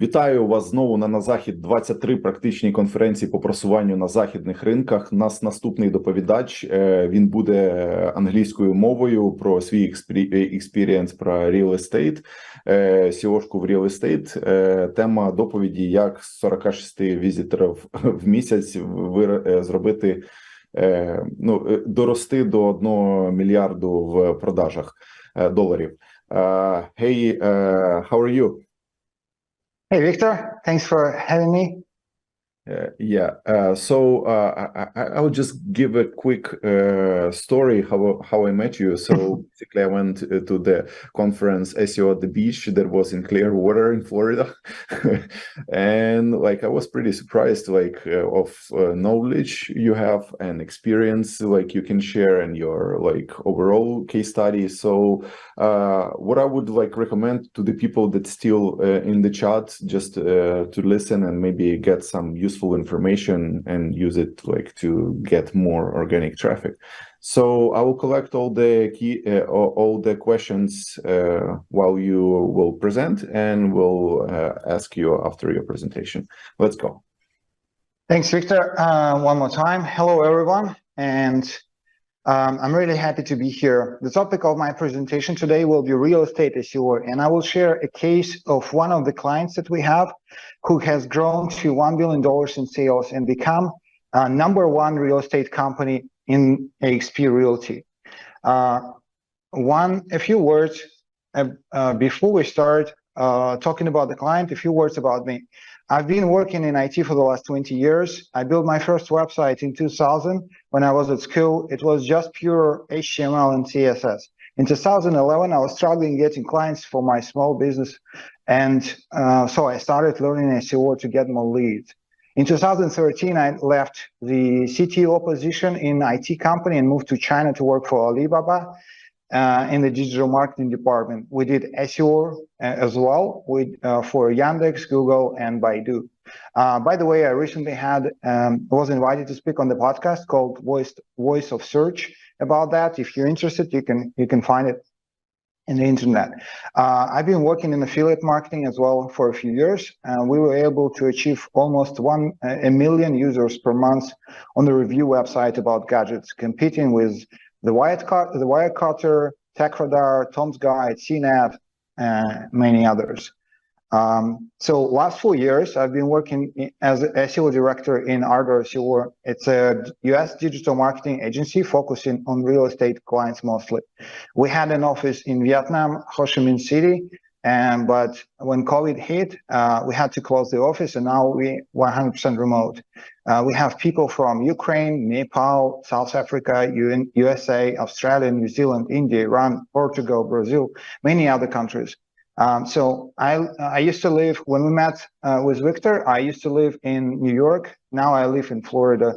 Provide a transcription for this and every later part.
Вітаю вас знову на «Назахід 23» практичній конференції по просуванню на західних ринках. У нас наступний доповідач, він буде англійською мовою про свій експірієнс про real estate, SEO-шку в real estate. Тема доповіді: як з 46 візиторів в місяць зробити, дорости до 1 мільярду в продажах доларів. Hey, how are you? Hey, Victor, thanks for having me. I will just give a quick story how I met you. So basically, I went to the conference SEO at the beach that was in Clearwater in Florida, and I was pretty surprised of knowledge you have and experience you can share and your overall case study. So what I would recommend to the people that still in the chat, just to listen and maybe get some useful information and use it to get more organic traffic. So I will collect all the questions while you will present, and will ask you after your presentation. Let's go. Thanks, Victor. One more time. Hello, everyone. And I'm really happy to be here. The topic of my presentation today will be real estate SEO, and I will share a case of one of the clients that we have who has grown to $1 billion in sales and become #1 real estate company in AXP Realty. A few words before we start talking about the client, a few words about me. I've been working in IT for the last 20 years. I built my first website in 2000 when I was at school. It was just pure HTML and CSS. In 2011, I was struggling getting clients for my small business, and so I started learning SEO to get more leads. In 2013, I left the CTO position in IT company and moved to China to work for Alibaba in the digital marketing department. We did SEO as well for Yandex, Google, and Baidu. By the way, I recently was invited to speak on the podcast called Voice of Search about that. If you're interested, you can find it in the internet. I've been working in affiliate marketing as well for a few years. We were able to achieve almost 1 million users per month on the review website about gadgets, competing with the Wirecutter, TechRadar, Tom's Guide, CNET, many others. So last 4 years, I've been working as an SEO director in Ardor SEO. It's a US digital marketing agency focusing on real estate clients mostly. We had an office in Vietnam, Ho Chi Minh City, but when COVID hit, we had to close the office, and now we're 100% remote. We have people from Ukraine, Nepal, South Africa, USA, Australia, New Zealand, India, Iran, Portugal, Brazil, many other countries. So I used to live, when we met with Victor, I used to live in New York. Now I live in Florida,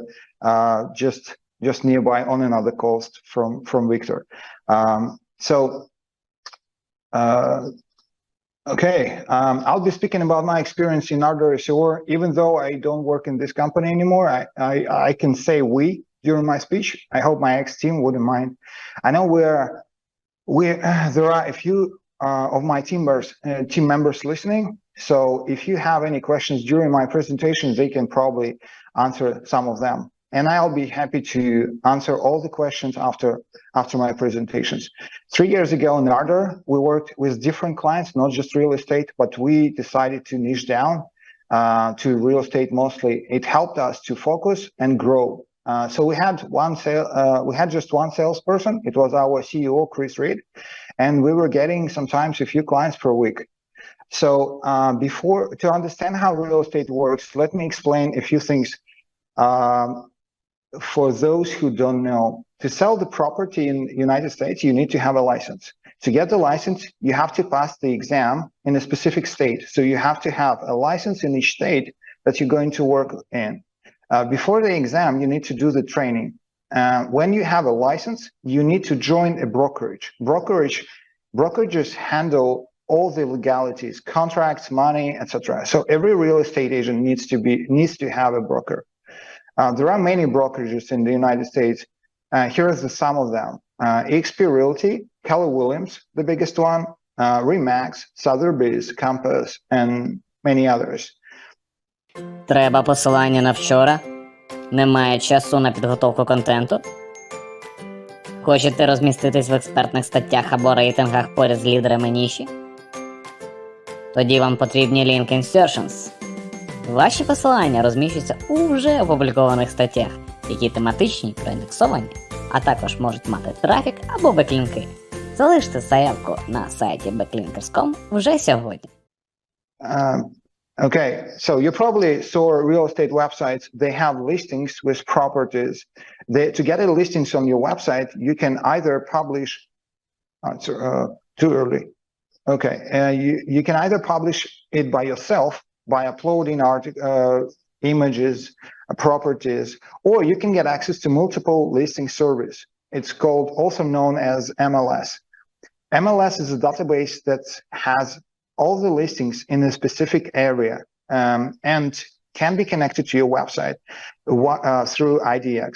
just nearby on another coast from Victor. I'll be speaking about my experience in Ardor SEO. Even though I don't work in this company anymore, I can say we during my speech. I hope my ex-team wouldn't mind. I know there are a few of my team members listening. So if you have any questions during my presentation, they can probably answer some of them. And I'll be happy to answer all the questions after my presentations. 3 years ago in Ardor, we worked with different clients, not just real estate, but we decided to niche down to real estate mostly. It helped us to focus and grow. So we had just one salesperson. It was our CEO, Chris Reed, and we were getting sometimes a few clients per week. So to understand how real estate works, let me explain a few things. For those who don't know, to sell the property in the United States, you need to have a license. To get the license, you have to pass the exam in a specific state. So you have to have a license in each state that you're going to work in. Before the exam, you need to do the training. When you have a license, you need to join a brokerage. Brokerages handle all the legalities, contracts, money, etc. So every real estate agent needs to have a broker. There are many brokerages in the United States. Here is some of them. AXP Realty, Keller Williams, the biggest one, Remax, Sotheby's, Compass, and many others. Треба посилання на вчора? Немає часу на підготовку контенту? Хочете розміститись в експертних статтях або рейтингах поряд з лідерами ніші? Тоді вам потрібні link insertions. Ваші посилання розміщуються у вже опублікованих статтях, які тематичні, проіндексовані, а також можуть мати трафік або беклінки. Залиште заявку на сайті backlinkers.com вже сьогодні. Okay, so you probably saw real estate websites, they have listings with properties. To get a listings on your website, you can either publish, too early. Okay, you can either publish it by yourself by uploading images, properties, or you can get access to multiple listing service. It's called, also known as MLS. MLS is a database that has all the listings in a specific area and can be connected to your website through IDX.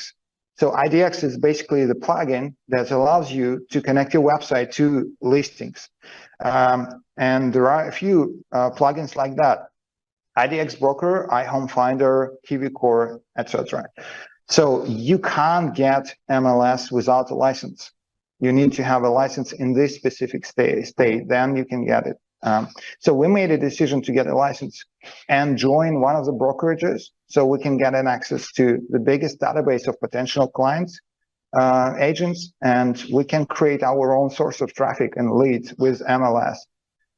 So IDX is basically the plugin that allows you to connect your website to listings. And there are a few plugins like that. IDX Broker, iHome Finder, KiwiCore, etc. So you can't get MLS without a license. You need to have a license in this specific state, then you can get it. So we made a decision to get a license and join one of the brokerages so we can get an access to the biggest database of potential clients, agents, and we can create our own source of traffic and leads with MLS.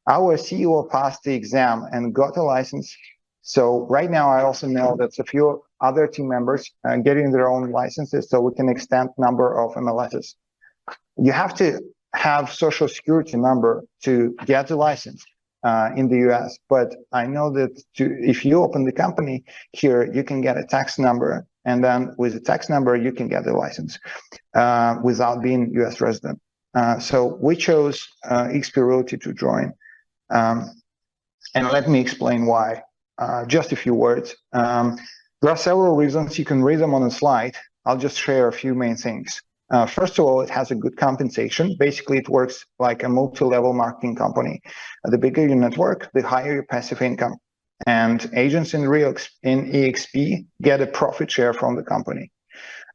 Our CEO passed the exam and got a license. So right now, I also know that a few other team members are getting their own licenses so we can extend number of MLSs. You have to have social security number to get the license in the US, but I know that if you open the company here, you can get a tax number, and then with the tax number, you can get the license without being US resident. So we chose XP Realty to join. And let me explain why. Just a few words. There are several reasons. You can read them on the slide. I'll just share a few main things. First of all, it has a good compensation. Basically, it works like a multi-level marketing company. The bigger your network, the higher your passive income. And agents in EXP get a profit share from the company.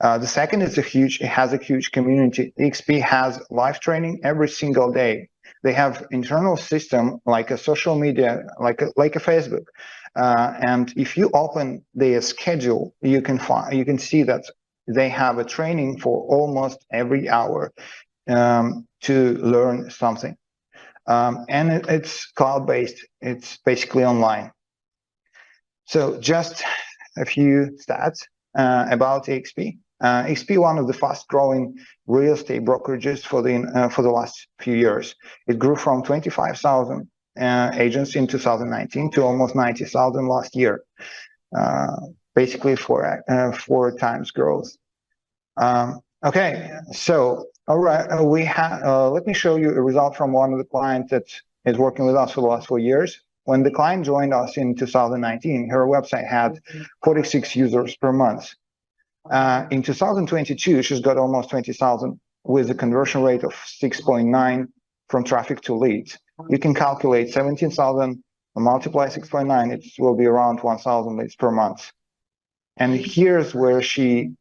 The second is it has a huge community. EXP has live training every single day. They have internal system like a social media, like a Facebook. And if you open their schedule, you can see that they have a training for almost every hour to learn something. And it's cloud-based. It's basically online. So just a few stats about EXP. EXP, one of the fast-growing real estate brokerages for the last few years. It grew from 25,000 agents in 2019 to almost 90,000 last year. Basically 4 times growth. Okay, so all right, let me show you a result from one of the clients that is working with us for the last 4 years. When the client joined us in 2019, her website had 46 users per month. In 2022, she's got almost 20,000 with a conversion rate of 6.9 from traffic to leads. You can calculate 17,000 multiply 6.9, it will be around 1,000 leads per month. And here's where she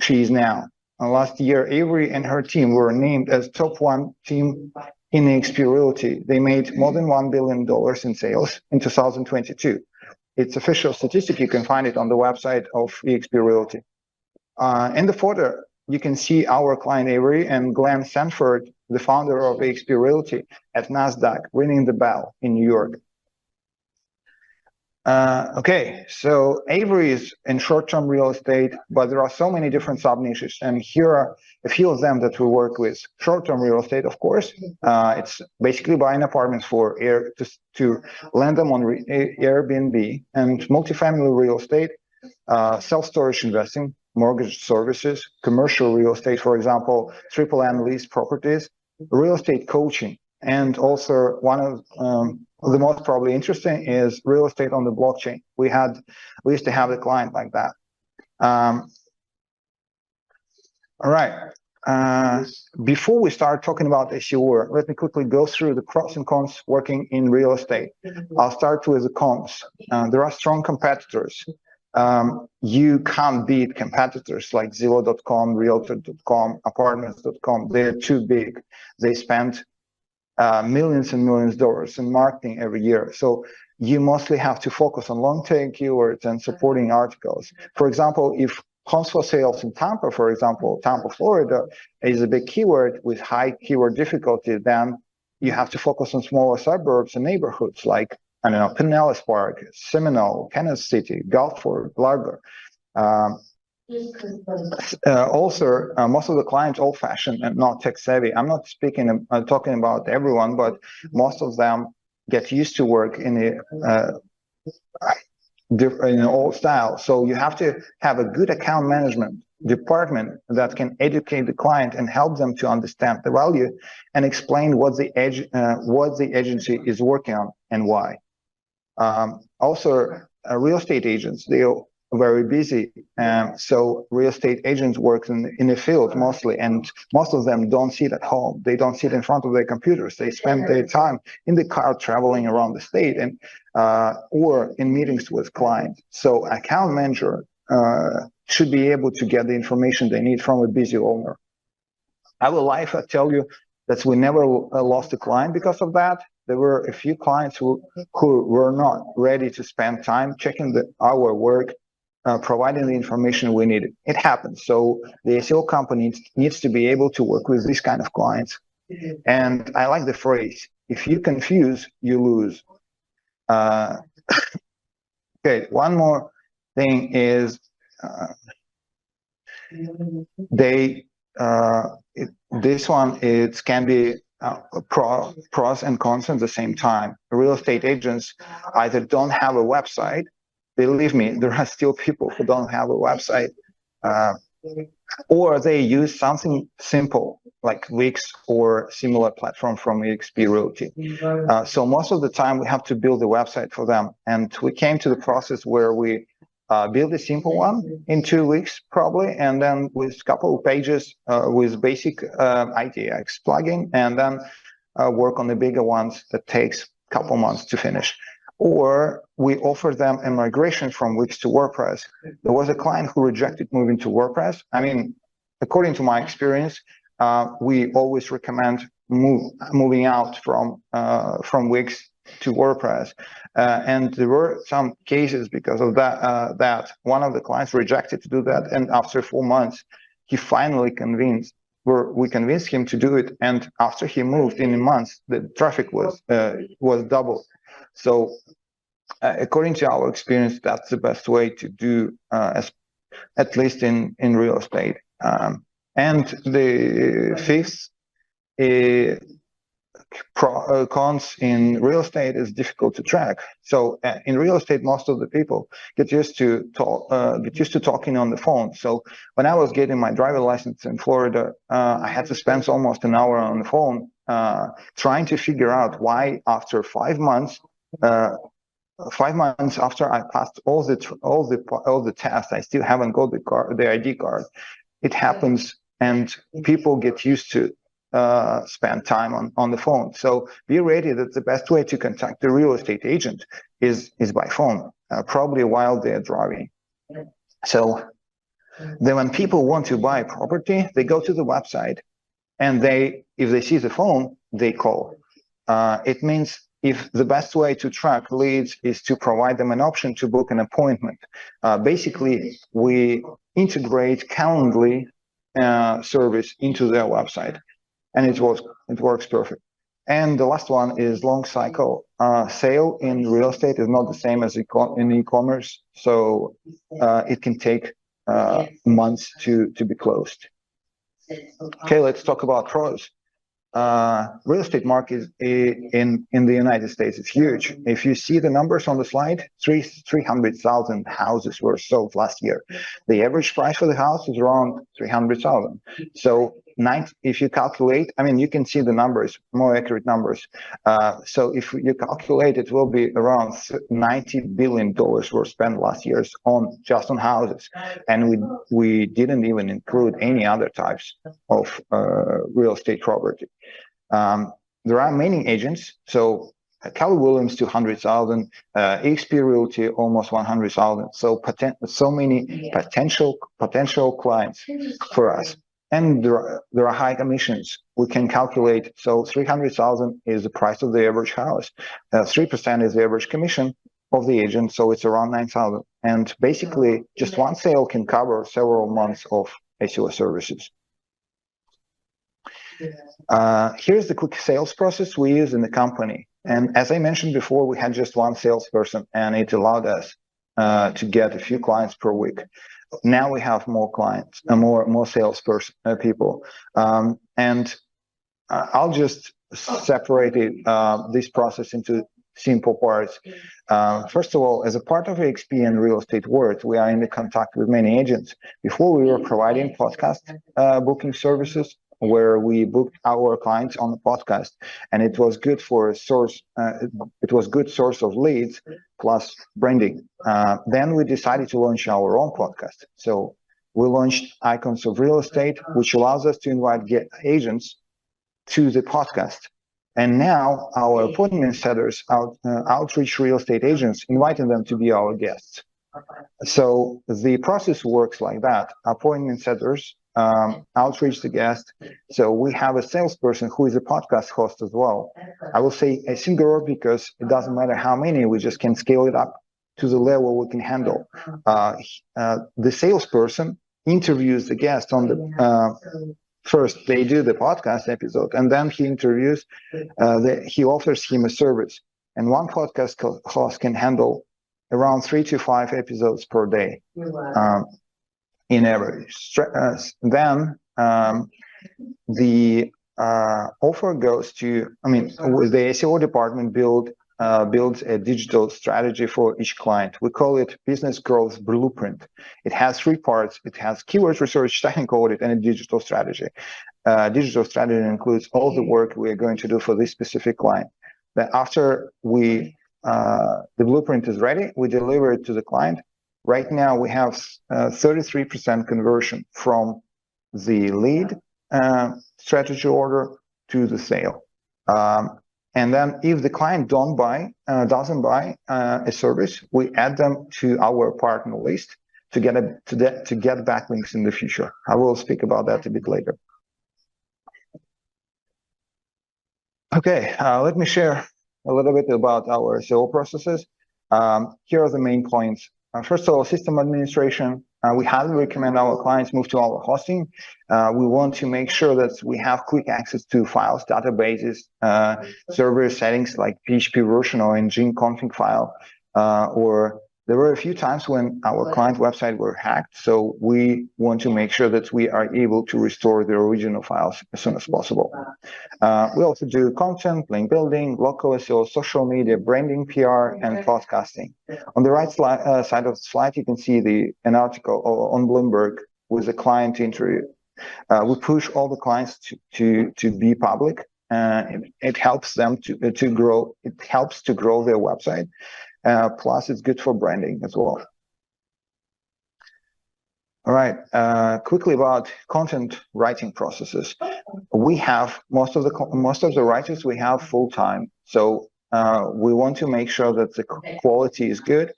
is now. Last year, Avery and her team were named as top 1 team in EXP Realty. They made more than $1 billion in sales in 2022. It's official statistic. You can find it on the website of EXP Realty. In the photo, you can see our client Avery and Glenn Sanford, the founder of EXP Realty, at NASDAQ, ringing the bell in New York. Okay, so Avery is in short-term real estate, but there are so many different sub-niches, and here are a few of them that we work with. Short-term real estate, of course, it's basically buying apartments for to lend them on Airbnb, and multifamily real estate, self-storage investing, mortgage services, commercial real estate, for example, triple N lease properties, real estate coaching, and also one of the most probably interesting is real estate on the blockchain. We used to have a client like that. All right. before we start talking about SEO, let me quickly go through the pros and cons working in real estate. I'll start with the cons. There are strong competitors. You can't beat competitors like Zillow.com, Realtor.com, Apartments.com. They're too big. They spend millions and millions of dollars in marketing every year. So you mostly have to focus on long-tail keywords and supporting articles. For example, if homes for sales in Tampa, for example, Tampa, Florida, is a big keyword with high keyword difficulty, then you have to focus on smaller suburbs and neighborhoods like, I don't know, Pinellas Park, Seminole, Kansas City, Gulfport, Largo. Also, most of the clients old-fashioned and not tech-savvy. I'm not talking about everyone, but most of them get used to work in an old style. So you have to have a good account management department that can educate the client and help them to understand the value and explain what the agency is working on and why. Also, real estate agents, they are very busy. So real estate agents work in the field mostly, and most of them don't sit at home. They don't sit in front of their computers. They spend their time in the car traveling around the state and or in meetings with clients. So account manager should be able to get the information they need from a busy owner. I will tell you that we never lost a client because of that. There were a few clients who were not ready to spend time checking our work, providing the information we needed. It happens. So the SEO company needs to be able to work with these kind of clients. And I like the phrase, if you confuse, you lose. Okay, one more thing is this one, it can be pros and cons at the same time. Real estate agents either don't have a website. Believe me, there are still people who don't have a website, or they use something simple like Wix or similar platform from EXP Realty. So most of the time we have to build a website for them. And we came to the process where we build a simple one in 2 weeks probably, and then with a couple of pages with basic IDX plugin, and then work on the bigger ones that takes a couple months to finish. Or we offer them a migration from Wix to WordPress. There was a client who rejected moving to WordPress. I mean, according to my experience, we always recommend moving out from Wix to WordPress. And there were some cases because of that one of the clients rejected to do that, and after 4 months, he finally we convinced him to do it, and after he moved in a month, the traffic was doubled. So according to our experience, that's the best way to do, at least in real estate. And the fifth cons in real estate is difficult to track. So in real estate, most of the people get used to talking on the phone. So when I was getting my driver license in Florida, I had to spend almost an hour on the phone trying to figure out why after 5 months. 5 months after I passed all the tests, I still haven't got the ID card. It happens, and people get used to spend time on the phone. So be ready that the best way to contact the real estate agent is by phone, probably while they're driving. So then when people want to buy property, they go to the website, and if they see the phone, they call. It means if the best way to track leads is to provide them an option to book an appointment. Basically, we integrate Calendly service into their website, and it works perfect. And the last one is long cycle. Sale in real estate is not the same as in e-commerce, so it can take months to be closed. Okay, let's talk about pros. Real estate market in the United States is huge. If you see the numbers on the slide, 300,000 houses were sold last year. The average price for the house is around 300,000. So if you calculate, I mean, you can see the numbers, more accurate numbers. So if you calculate, it will be around $90 billion were spent last year just on houses, and we didn't even include any other types of real estate property. There are many agents, so Keller Williams 200,000, XP Realty almost 100,000. So many potential clients for us, and there are high commissions. We can calculate. So 300,000 is the price of the average house. 3% is the average commission of the agent, so it's around 9,000. And basically, just one sale can cover several months of SEO services. Here's the quick sales process we use in the company. And as I mentioned before, we had just one salesperson, and it allowed us to get a few clients per week. Now we have more clients, more salesperson people, and I'll just separate this process into simple parts. First of all, as a part of XP and real estate world, we are in contact with many agents. Before, we were providing podcast booking services, where we booked our clients on the podcast, and it was good for a source. It was good source of leads plus branding. Then we decided to launch our own podcast. So we launched Icons of Real Estate, which allows us to invite agents to the podcast. And now our appointment setters outreach real estate agents, inviting them to be our guests. So the process works like that. Appointment setters outreach the guest. So we have a salesperson who is a podcast host as well. I will say a singular because it doesn't matter how many, we just can scale it up to the level we can handle. The salesperson interviews the guest on the first. They do the podcast episode, and then he interviews. He offers him a service, and one podcast host can handle around 3 to 5 episodes per day. In average. Then the offer goes to, the SEO department builds a digital strategy for each client. We call it Business Growth Blueprint. It has 3 parts. It has keyword research, technical audit, and a digital strategy. Digital strategy includes all the work we are going to do for this specific client. Then after the blueprint is ready, we deliver it to the client. Right now, we have 33% conversion from the lead strategy order to the sale. And then if the client doesn't buy a service, we add them to our partner list to get backlinks in the future. I will speak about that a bit later. Okay, let me share a little bit about our SEO processes. Here are the main points. First of all, system administration. We highly recommend our clients move to our hosting. We want to make sure that we have quick access to files, databases, server settings like PHP version or engine config file. Or there were a few times when our client website were hacked, so we want to make sure that we are able to restore the original files as soon as possible. We also do content, link building, local SEO, social media, branding, PR, and podcasting. On the right side of the slide, you can see an article on Bloomberg with a client interview. We push all the clients to be public. It helps them to grow. It helps to grow their website. Plus, it's good for branding as well. All right. Quickly about content writing processes. We have most of the writers we have full time. So we want to make sure that the quality is good.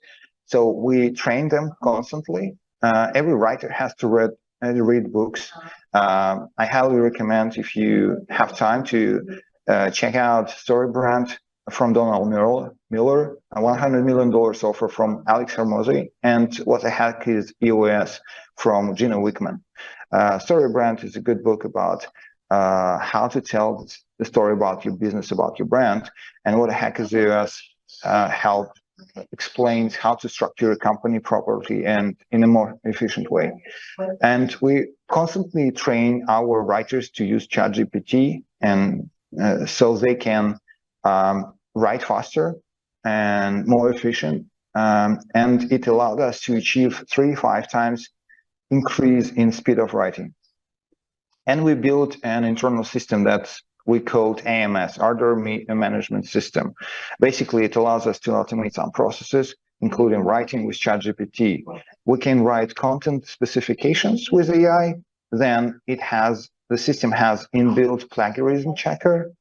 So we train them constantly. Every writer has to read books. I highly recommend, if you have time, to check out StoryBrand from Donald Miller, a $100 million offer from Alex Hermosi, and What the Heck is EOS from Gina Wickman. StoryBrand is a good book about how to tell the story about your business, about your brand, and What the Heck is EOS explains how to structure a company properly and in a more efficient way. And we constantly train our writers to use ChatGPT, and so they can write faster and more efficient, and it allowed us to achieve 3 to 5 times increase in speed of writing. And we built an internal system that we called AMS, Order Management System. Basically, it allows us to automate some processes, including writing with ChatGPT. We can write content specifications with AI. Then the system has inbuilt plagiarism checker.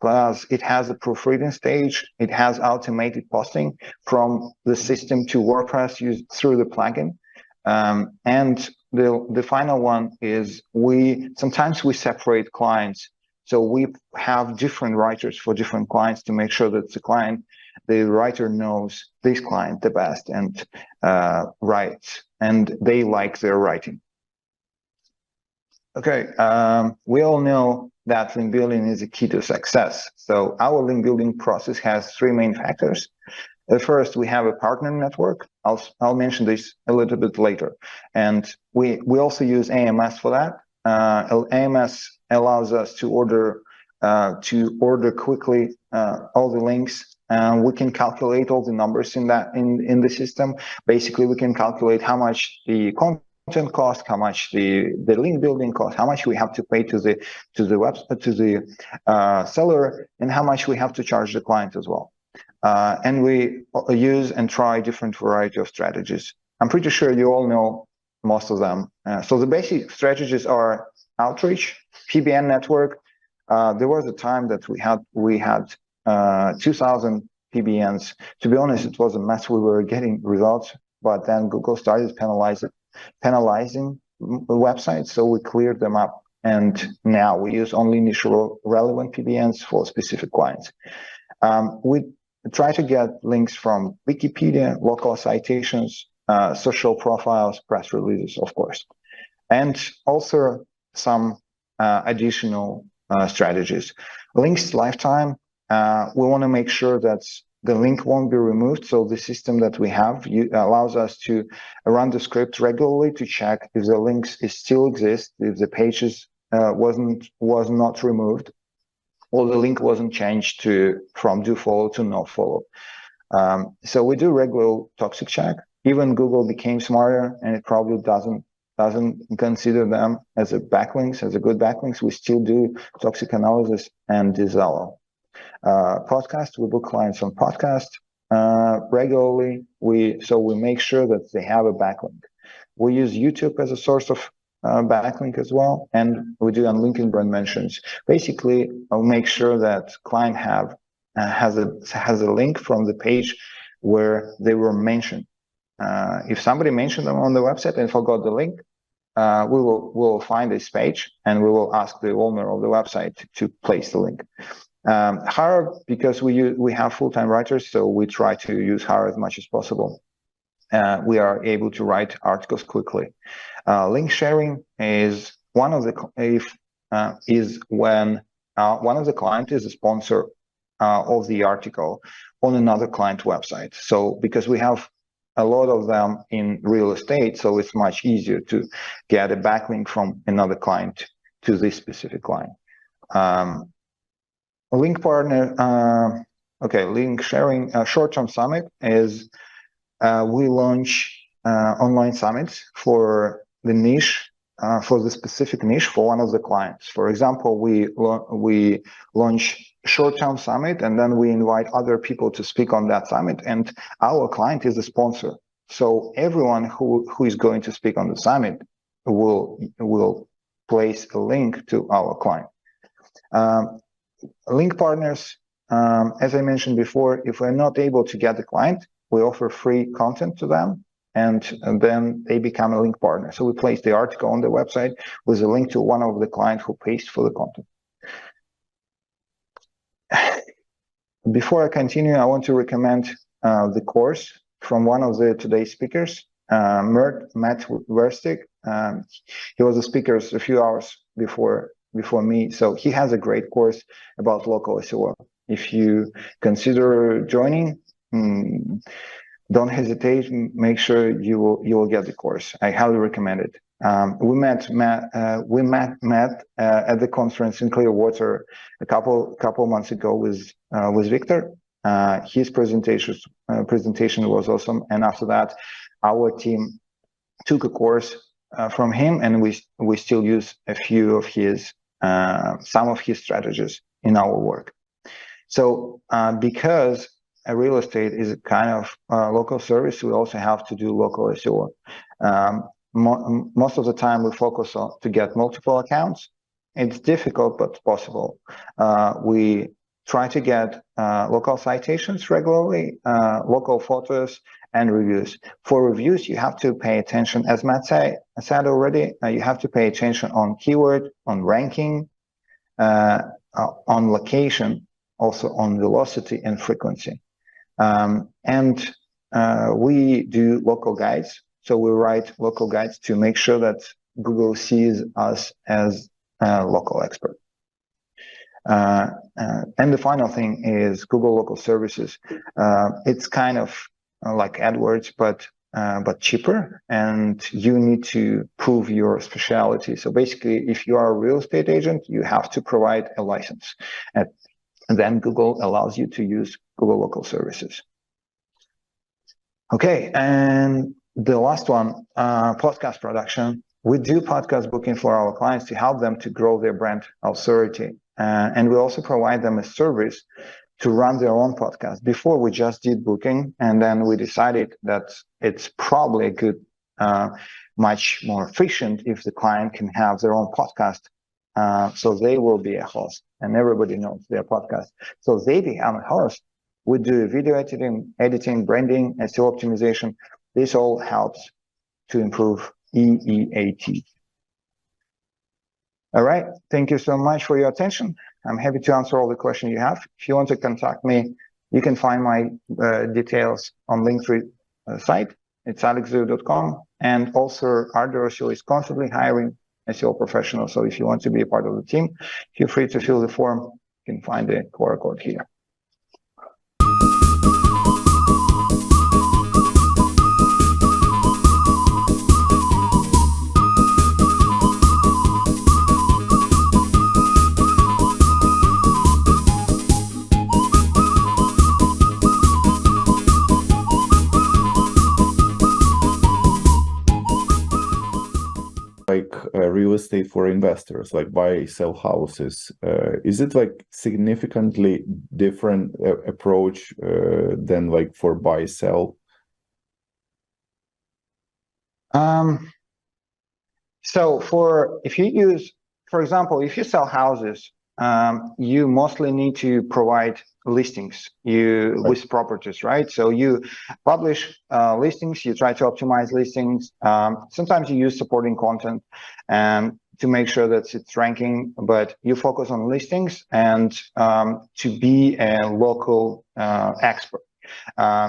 Plus, it has a proofreading stage. It has automated posting from the system to WordPress through the plugin. And the final one is sometimes we separate clients. So we have different writers for different clients to make sure that the writer knows this client the best and writes, and they like their writing. Okay, we all know that link building is a key to success. So our link building process has three main factors. First, we have a partner network. I'll mention this a little bit later. And we also use AMS for that. AMS allows us to order quickly all the links. We can calculate all the numbers in the system. Basically, we can calculate how much the content cost, how much the link building cost, how much we have to pay to the seller, and how much we have to charge the client as well. And we use and try different variety of strategies. I'm pretty sure you all know most of them. So the basic strategies are outreach, PBN network. There was a time that we had 2,000 PBNs. To be honest, it was a mess. We were getting results, but then Google started penalizing the websites, so we cleared them up. And now we use only niche relevant PBNs for specific clients. We try to get links from Wikipedia, local citations, social profiles, press releases, of course, and also some additional strategies. Links lifetime. We want to make sure that the link won't be removed. So the system that we have allows us to run the script regularly to check if the links still exist, if the pages was not removed, or the link wasn't changed from do follow to no follow. So we do regular toxic check. Even Google became smarter, and it probably doesn't consider them as a good backlinks. We still do toxic analysis and disavow. Podcast, we book clients on podcast regularly. We make sure that they have a backlink. We use YouTube as a source of backlink as well, and we do unlinking brand mentions. Basically, I'll make sure that client has a link from the page where they were mentioned. If somebody mentioned them on the website and forgot the link, we will find this page and we will ask the owner of the website to place the link. Hire, because we have full-time writers, so we try to use Hire as much as possible. We are able to write articles quickly. Link sharing is when one of the clients is a sponsor of the article on another client website. So because we have a lot of them in real estate, so it's much easier to get a backlink from another client to this specific client. Link partner, link sharing, short-term summit is we launch online summits for the niche, for the specific niche for one of the clients. For example, we launch short-term summit, and then we invite other people to speak on that summit, and our client is a sponsor. So everyone who is going to speak on the summit will place a link to our client. Link partners, as I mentioned before, if we're not able to get the client, we offer free content to them, and then they become a link partner. So we place the article on the website with a link to one of the clients who pays for the content. Before I continue, I want to recommend the course from one of today's speakers, Matt Verstick. He was a speaker a few hours before me, so he has a great course about local SEO. If you consider joining, don't hesitate. Make sure you will get the course. I highly recommend it. We met Matt at the conference in Clearwater a couple months ago with Victor. His presentation was awesome, and after that, our team took a course from him, and we still use a few of his some of his strategies in our work. So because real estate is a kind of local service, we also have to do local SEO. Most of the time we focus on to get multiple accounts. It's difficult, but possible. We try to get local citations regularly, local photos and reviews. For reviews, you have to pay attention, as Matt said already, you have to pay attention on keyword, on ranking, on location, also on velocity and frequency. We do local guides. So we write local guides to make sure that Google sees us as a local expert. And the final thing is Google Local Services. It's kind of like AdWords, but cheaper, and you need to prove your specialty. So basically, if you are a real estate agent, you have to provide a license, and then Google allows you to use Google Local Services. Okay, and the last one, podcast production. We do podcast booking for our clients to help them to grow their brand authority. And we also provide them a service to run their own podcast. Before, we just did booking, and then we decided that it's probably a good, much more efficient if the client can have their own podcast. So they will be a host, and everybody knows their podcast. So they become a host. We do video editing, branding, SEO optimization. This all helps to improve EEAT. All right. Thank you so much for your attention. I'm happy to answer all the questions you have. If you want to contact me, you can find my details on Linktree site. It's alexzuev.com. And also, Ardor SEO is constantly hiring SEO professionals. So if you want to be a part of the team, feel free to fill the form. You can find the QR code here. Like real estate for investors, like buy, sell houses. Is it like significantly different approach than like for buy, sell? So if you use, for example, if you sell houses, you mostly need to provide listings with properties, right? So you publish listings, you try to optimize listings. Sometimes you use supporting content to make sure that it's ranking, but you focus on listings and to be a local expert. But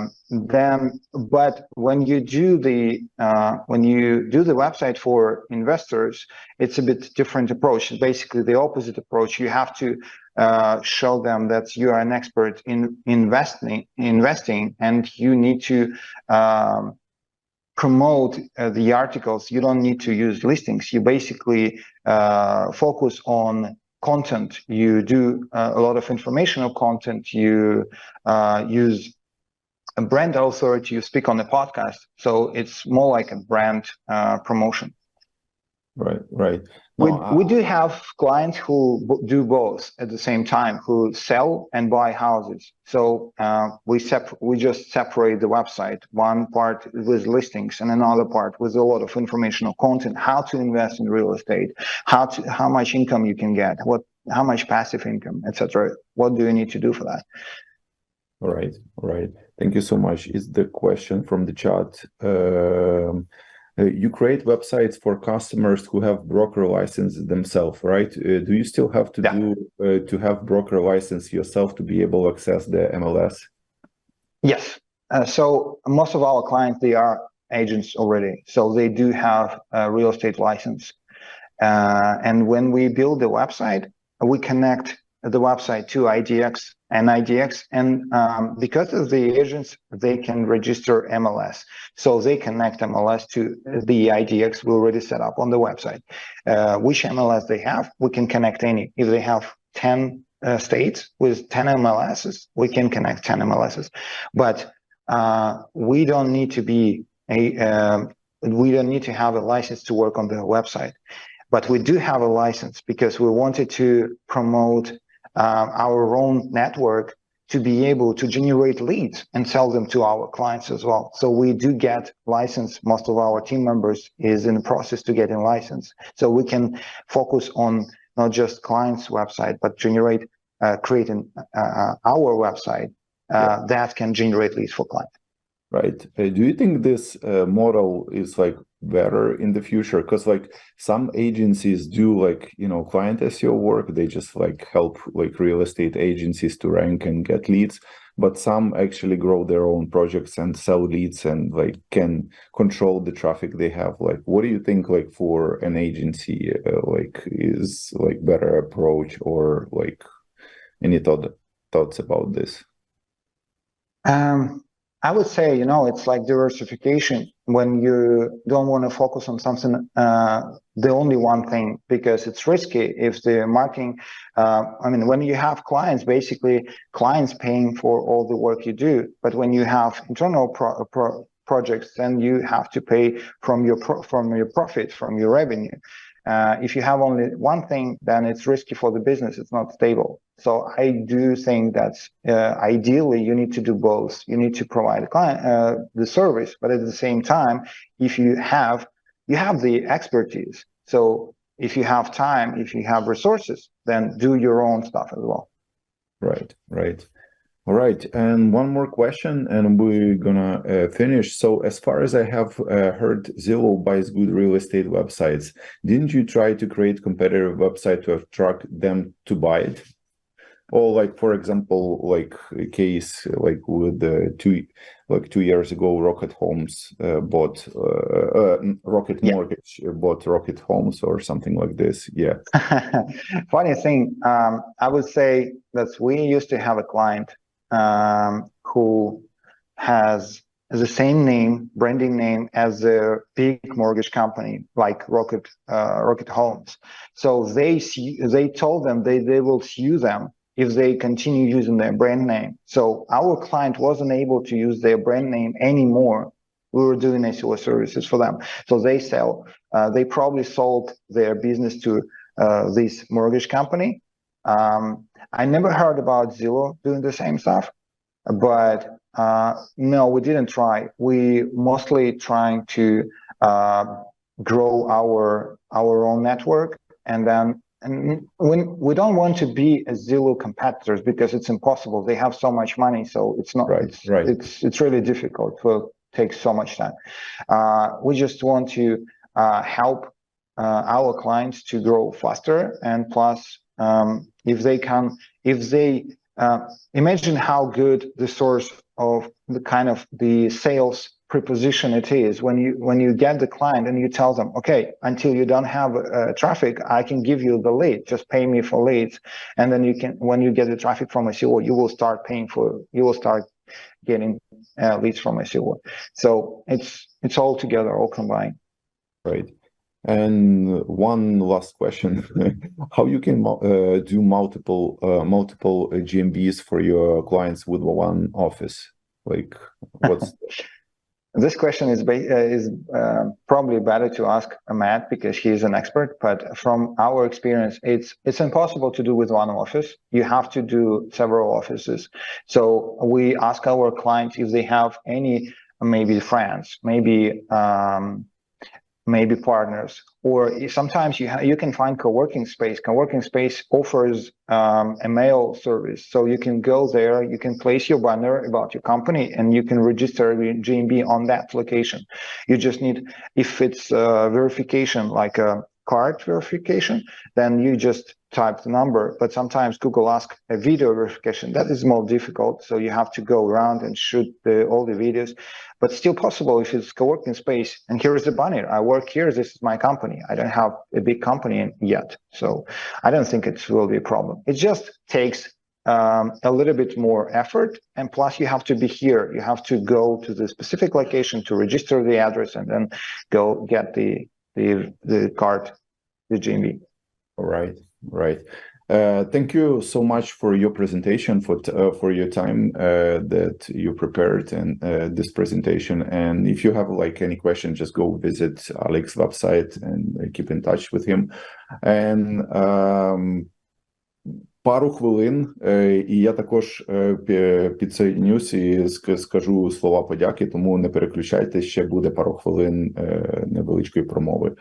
when you do the website for investors, it's a bit different approach. It's basically the opposite approach. You have to show them that you are an expert in investing, and you need to promote the articles. You don't need to use listings. You basically focus on content. You do a lot of informational content. You use a brand authority. You speak on the podcast. So it's more like a brand promotion. Right. We do have clients who do both at the same time, who sell and buy houses. So we just separate the website, one part with listings and another part with a lot of informational content, how to invest in real estate, how much income you can get, how much passive income, etc. What do you need to do for that? All right. Thank you so much. Is the question from the chat. You create websites for customers who have broker license themselves, right? Do you still have to have broker license yourself to be able to access the MLS? Yes. So most of our clients, they are agents already. So they do have a real estate license. And when we build the website, we connect the website to IDX, and because of the agents, they can register MLS. So they connect MLS to the IDX we already set up on the website. Which MLS they have, we can connect any. If they have 10 states with 10 MLSs, we can connect 10 MLSs. But we don't need to be we don't need to have a license to work on the website. But we do have a license because we wanted to promote our own network to be able to generate leads and sell them to our clients as well. So we do get license. Most of our team members is in the process to getting license. So we can focus on not just clients' website, but creating our website that can generate leads for clients. Right. Do you think this model is like better in the future? Because like some agencies do like, client SEO work. They just like help like real estate agencies to rank and get leads. But some actually grow their own projects and sell leads and like can control the traffic they have. Like, what do you think like for an agency like is like better approach, or like any thoughts about this? I would say, it's like diversification when you don't want to focus on something, the only one thing, because it's risky if the marketing, when you have clients, basically clients paying for all the work you do. But when you have internal projects, then you have to pay from your profit, from your revenue. If you have only one thing, then it's risky for the business. It's not stable. So I do think that ideally you need to do both. You need to provide the service, but at the same time, if you have the expertise. So if you have time, if you have resources, then do your own stuff as well. Right. All right, and one more question, and we're gonna finish. So, as far as I have heard, Zillow buys good real estate websites. Didn't you try to create competitive website to attract them to buy it? Or, like, for example, like a case like with 2 years ago, Rocket Homes bought Rocket Mortgage bought Rocket Homes or something like this. Yeah. Funny thing, I would say that we used to have a client who has the same branding name as a big mortgage company like Rocket Homes. So they told them they will sue them if they continue using their brand name. So our client wasn't able to use their brand name anymore. We were doing SEO services for them. So they probably sold their business to this mortgage company. I never heard about Zillow doing the same stuff, but no, we didn't try. We mostly trying to grow our own network, and when we don't want to be as Zillow competitors because it's impossible. They have so much money, so it's not. Right. It's really difficult. It will take so much time. We just want to help our clients to grow faster, and plus. If they imagine how good the source of the kind of the sales preposition it is when you get the client and you tell them, okay, until you don't have traffic, I can give you the lead, just pay me for leads, and then when you get the traffic from SEO, you will start getting leads from SEO. So it's all together, all combined. Right. And one last question: how you can do multiple GMBs for your clients with one office? Like, what's this question is probably better to ask Matt because he's an expert. But from our experience, it's impossible to do with one office. You have to do several offices. So we ask our clients if they have any, maybe friends, maybe partners, or sometimes you can find co-working space. Co-working space offers a mail service, so you can go there, you can place your banner about your company, and you can register your GMB on that location. You just need, if it's verification, like a card verification, then you just type the number. But sometimes Google asks a video verification. That is more difficult, so you have to go around and shoot all the videos. But still possible if it's co-working space. And here is the banner. I work here. This is my company. I don't have a big company yet, so I don't think it will be a problem. It just takes a little bit more effort, and plus you have to be here. You have to go to the specific location to register the address, and then go get the card, the GMB. Right. Thank you so much for your presentation, for your time that you prepared and this presentation. And if you have like any question, just go visit Alex's website and keep in touch with him. And пару хвилин, і я також підсоєднюсь і скажу слова подяки, тому не переключайте, ще буде пару хвилин невеличкої промови.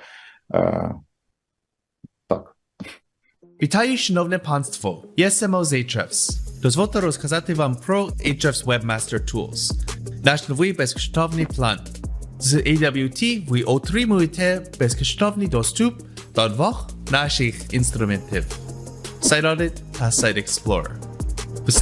Так. Вітаю, шановне панство! Я Samo з Ahrefs. Дозвольте розказати вам про Ahrefs Webmaster Tools. Наш новий безкоштовний план. З AWT ви отримуєте безкоштовний доступ до двох наших інструментів. Site Audit та Site Explorer.